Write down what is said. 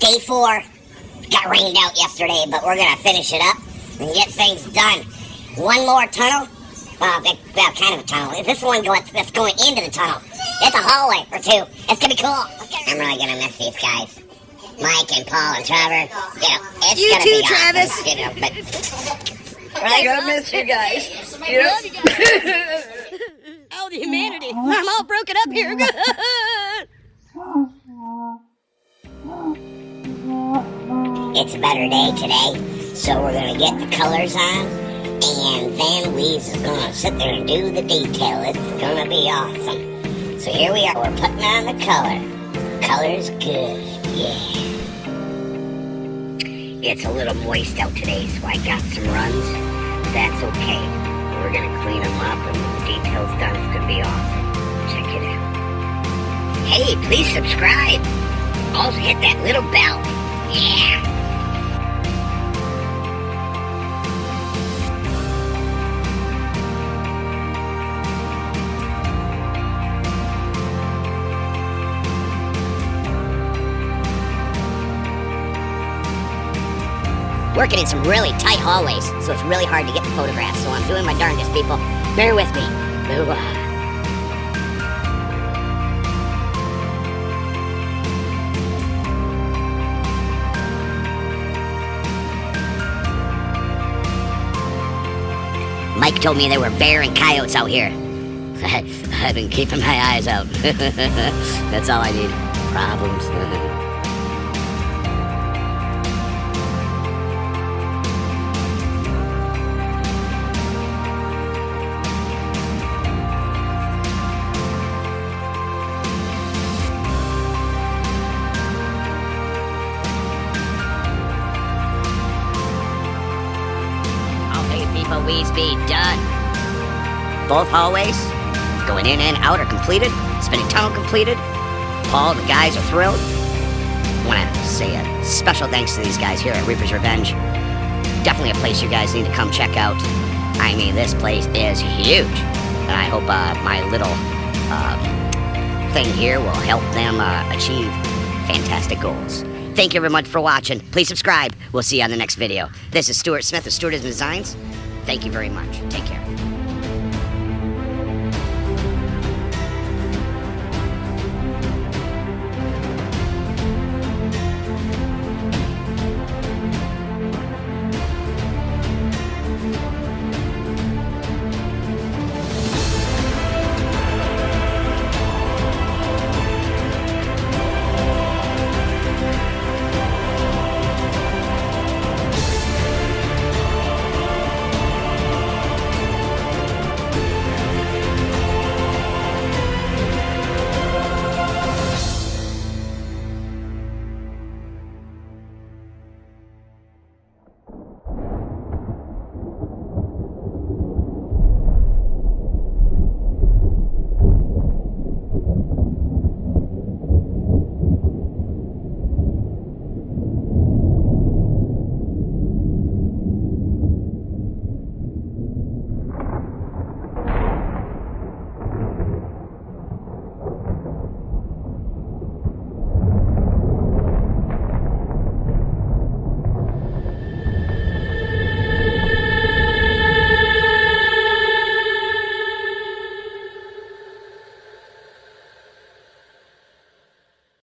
day 4. Got rained out yesterday, but we're gonna finish it up and get things done. One more tunnel. Well, kind of a tunnel. This one that's going into the tunnel. It's a hallway or 2. It's gonna be cool. I'm really gonna miss these guys. Mike and Paul and Trevor. You know, it's you gonna too, be Travis. awesome, you know, but I'm gonna miss you guys. You love you guys. Oh, the humanity. I'm all broken up here. it's a better day today, so we're gonna get the colors on, and then we's gonna sit there and do the detail. It's gonna be awesome. So here we are. We're putting on the color. Color's good. Yeah. It's a little moist out today, so I got some runs. That's okay. We're gonna clean them up, and when the detail's done, it's gonna be awesome. Check it out. Hey, please subscribe. Also hit that little bell. Yeah. Working in some really tight hallways, so it's really hard to get the photographs. So I'm doing my darndest, people. Bear with me. Ooh. Mike told me there were bear and coyotes out here. I've been keeping my eyes out. That's all I need. Problems. We's be done. Both hallways, going in and out, are completed. Spinning tunnel completed. Paul and the guys are thrilled. I want to say a special thanks to these guys here at Reaper's Revenge. Definitely a place you guys need to come check out. I mean, this place is huge. And I hope my little thing here will help them achieve fantastic goals. Thank you very much for watching. Please subscribe. We'll see you on the next video. This is Stuart Smith of STUARTIZM Designs. Thank you very much. Take care.